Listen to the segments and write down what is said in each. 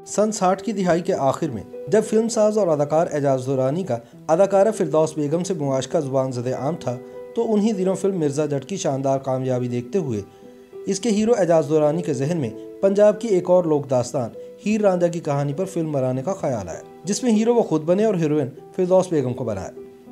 सन 60 की दिहाई के आखिर में जब फिल्म साज और अदाकार एजाज दुरानी का अदाकारा फिरदौस बेगम से मुआशका जुबान ज़द आम था, तो उन्हीं दिनों फिल्म मिर्ज़ा जट की शानदार कामयाबी देखते हुए इसके हीरो एजाज दुरानी के जहन में पंजाब की एक और लोक दास्तान हीर रांझा की कहानी पर फिल्म बनाने का ख्याल आया, जिसमें हीरो वो खुद बने और हीरोइन फिरदौस बेगम को बनाया।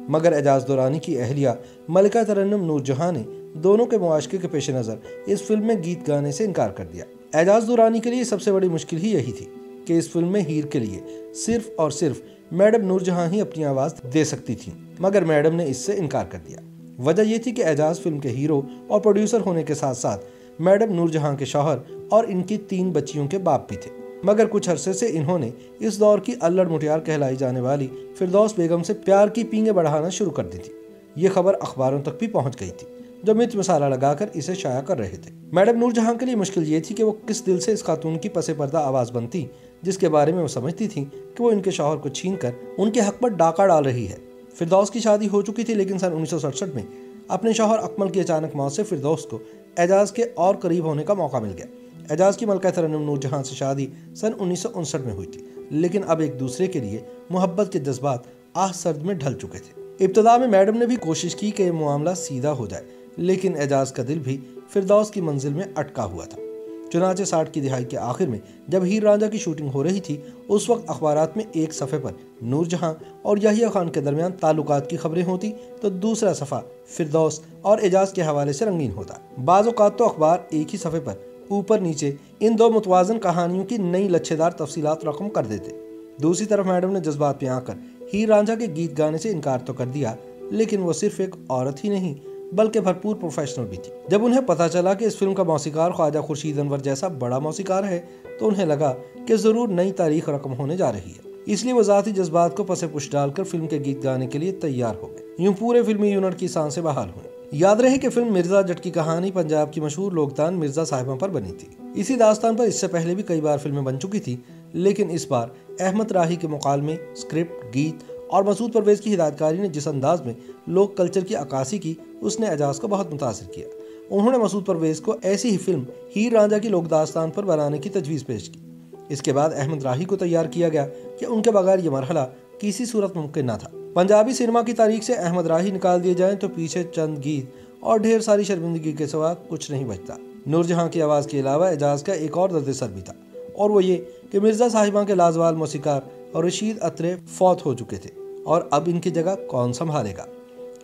मगर एजाज दुरानी की अहलिया मलिका तरन्नुम नूरजहां ने दोनों के मुआशके के पेश नज़र इस फिल्म में गीत गाने से इनकार कर दिया। एजाज दुरानी के लिए सबसे बड़ी मुश्किल ही यही थी कि इस फिल्म में हीर के लिए सिर्फ और सिर्फ मैडम नूरजहां ही अपनी आवाज़ दे सकती थी, मगर मैडम ने इससे इनकार कर दिया। वजह यह थी कि एजाज फिल्म के हीरो और प्रोड्यूसर होने के साथ साथ मैडम नूरजहां के शौहर और इनकी 3 बच्चियों के बाप भी थे। मगर कुछ अरसे से इन्होंने इस दौर की अल्लड़ मुटियार कहलाई जाने वाली फिरदौस बेगम से प्यार की पींगे बढ़ाना शुरू कर दी थी। ये खबर अखबारों तक भी पहुंच गई थी, जो मिर्च मसाला लगाकर इसे शाया कर रहे थे। मैडम नूरजहां के लिए मुश्किल ये थी कि वो किस दिल से इस खातून की पसे पर्दा आवाज़ बनती, जिसके बारे में वो समझती थी कि वो इनके शौहर को छीन कर उनके हक पर डाका डाल रही है। फिरदौस की शादी हो चुकी थी, लेकिन सन 1967 में अपने शौहर अकमल की अचानक मौत से फिरदौस को एजाज के और करीब होने का मौका मिल गया। एजाज की मलका तरन्नुम नूरजहां से शादी सन 1959 में हुई थी, लेकिन अब एक दूसरे के लिए मोहब्बत के जज्बात आह सर्द में ढल चुके थे। इब्तदा में मैडम ने भी कोशिश की कि मामला सीधा हो जाए, लेकिन एजाज का दिल भी फिरदौस की मंजिल में अटका हुआ था। चुनाचे 60 की दिहाई के आखिर में जब हीर रांझा की शूटिंग हो रही थी, उस वक्त अखबारात में एक सफ़े पर नूरजहां और याहिया खान के दरमियान ताल्लुकात की खबरें होती, तो दूसरा सफ़ा फिरदौस और एजाज के हवाले से रंगीन होता। बाज़ औक़ात तो अखबार एक ही सफ़े पर ऊपर नीचे इन दो मुतवाज़न कहानियों की नई लच्छेदार तफसीलात रकम कर देते। दूसरी तरफ मैडम ने जज्बात में आकर हीर रांझा के गीत गाने से इनकार तो कर दिया, लेकिन वो सिर्फ एक औरत ही नहीं बल्कि भरपूर प्रोफेशनल भी थी। जब उन्हें पता चला कि इस फिल्म का मौसीकार ख्वाजा खुर्शीद अनवर जैसा बड़ा मौसीकार है, तो उन्हें लगा कि ज़रूर नई तारीख रकम होने जा रही है। इसलिए वो ज़ाती जज्बात को पसे पुश डालकर फिल्म के गीत गाने के लिए तैयार हो गए। यूं पूरे फिल्मी यूनिट की सांसें बहाल हुई। याद रहे कि फिल्म मिर्ज़ा जट की कहानी पंजाब की मशहूर लोकदान मिर्ज़ा साहिबा पर बनी थी। इसी दास्तान पर इससे पहले भी कई बार फिल्में बन चुकी थी, लेकिन इस बार अहमद राही के मुकालमे, स्क्रिप्ट, गीत और मसूद परवेज़ की हिदायतकारी ने जिस अंदाज में लोक कल्चर की अक्कासी की, उसने एजाज को बहुत मुतासिर किया। उन्होंने मसूद परवेज़ को ऐसी ही फिल्म हीर रांझा की लोक दास्तान पर बनाने की तजवीज़ पेश की। इसके बाद अहमद राही को तैयार किया गया कि उनके बगैर ये मरहला किसी सूरत मुमकिन न था। पंजाबी सिनेमा की तारीख से अहमद राही निकाल दिए जाएं तो पीछे चंद गीत और ढेर सारी शर्मिंदगी के सिवा कुछ नहीं बचता। नूरजहां की आवाज़ के अलावा एजाज का एक और दर्द सर भी था, और वो ये कि मिर्ज़ा साहिबा के लाजवाल मौसीकार और रशीद अत्रे फौत हो चुके थे, और अब इनकी जगह कौन संभालेगा।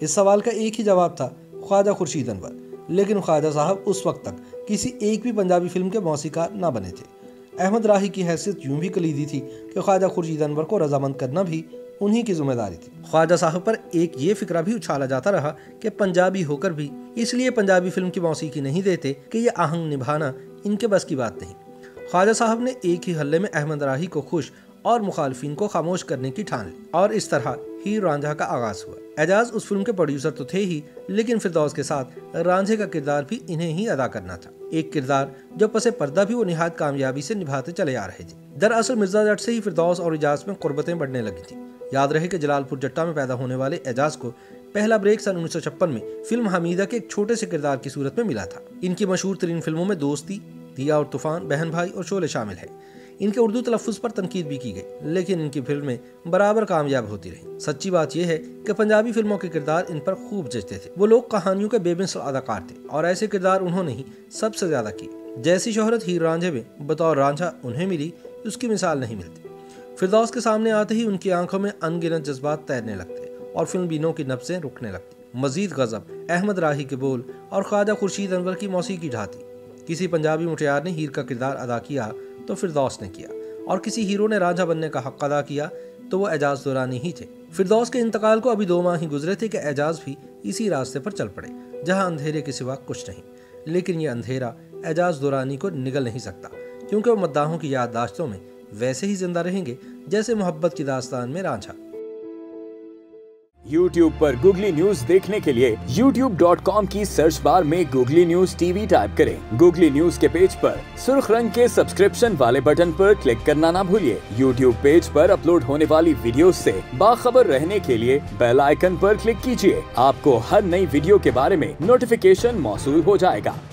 इस सवाल का एक ही जवाब था, ख्वाजा खुर्शीद अनवर। लेकिन ख्वाजा साहब उस वक्त तक किसी एक भी पंजाबी फिल्म के मौसीकार न बने थे। अहमद राही की हैसियत यूं भी कलीदी थी कि ख्वाजा खुर्शीद अनवर को रजामंद करना भी उन्हीं की जिम्मेदारी थी। ख्वाजा साहब पर एक ये फिक्रा भी उछाला जाता रहा कि पंजाबी होकर भी इसलिए पंजाबी फिल्म की मौसीकी नहीं देते कि ये आहंग निभाना इनके बस की बात नहीं। ख्वाजा साहब ने एक ही हल्ले में अहमद राही को खुश और मुखालफिन को खामोश करने की ठान ली, और इस तरह हीर रांझा का आगाज हुआ। एजाज उस फिल्म के प्रोड्यूसर तो थे ही, लेकिन फिरदौस के साथ रांझे का किरदार भी इन्हें ही अदा करना था। एक किरदार जो पसे पर्दा भी वो निहायत कामयाबी से निभाते चले आ रहे थे। दरअसल मिर्ज़ा जट से ही फिरदौस और एजाज में कुर्बतें बढ़ने लगी थी। याद रहे कि जलालपुर जट्टा में पैदा होने वाले एजाज को पहला ब्रेक सन 1956 में फिल्म हमीदा के एक छोटे से किरदार की सूरत में मिला था। इनकी मशहूर तरीन फिल्मों में दोस्ती, दिया और तूफान, बहन भाई और शोले शामिल है। इनके उर्दू तलफ़ुज़ पर तनकीद भी की गई, लेकिन इनकी फिल्में बराबर कामयाब होती रहीं। सच्ची बात यह है कि पंजाबी फिल्मों के किरदार इन पर खूब जचते थे। वो लोग कहानियों के बेमिसाल अदाकार थे, और ऐसे किरदार उन्होंने ही सबसे ज़्यादा किए। जैसी शोहरत हीर रांझे में बतौर रांझा उन्हें मिली, उसकी मिसाल नहीं मिलती। फिरदौस के सामने आते ही उनकी आंखों में अनगिनत जज्बात तैरने लगते और फिल्म बीनों की नब्ज़ें रुकने लगती। मजीद गज़ब अहमद राही के बोल और ख्वाजा खुर्शीद अनवर की मौसीकी ढाती। किसी पंजाबी मुटियार ने हीर का किरदार अदा किया तो फिरदौस ने किया, और किसी हीरो ने रांझा बनने का हक अदा किया तो वो एजाज दुरानी ही थे। फिरदौस के इंतकाल को अभी 2 माह ही गुजरे थे कि एजाज भी इसी रास्ते पर चल पड़े, जहां अंधेरे के सिवा कुछ नहीं। लेकिन ये अंधेरा एजाज दुरानी को निगल नहीं सकता, क्योंकि वो मद्दाहों की याददाश्तों में वैसे ही जिंदा रहेंगे जैसे मोहब्बत की दास्तान में रांझा। YouTube पर गूगली न्यूज देखने के लिए youtube.com की सर्च बार में गूगली न्यूज टीवी टाइप करें। गूगली न्यूज के पेज पर सुर्ख रंग के सब्सक्रिप्शन वाले बटन पर क्लिक करना ना भूलिए। YouTube पेज पर अपलोड होने वाली वीडियोस से बाखबर रहने के लिए बेल आइकन पर क्लिक कीजिए। आपको हर नई वीडियो के बारे में नोटिफिकेशन मौसूल हो जाएगा।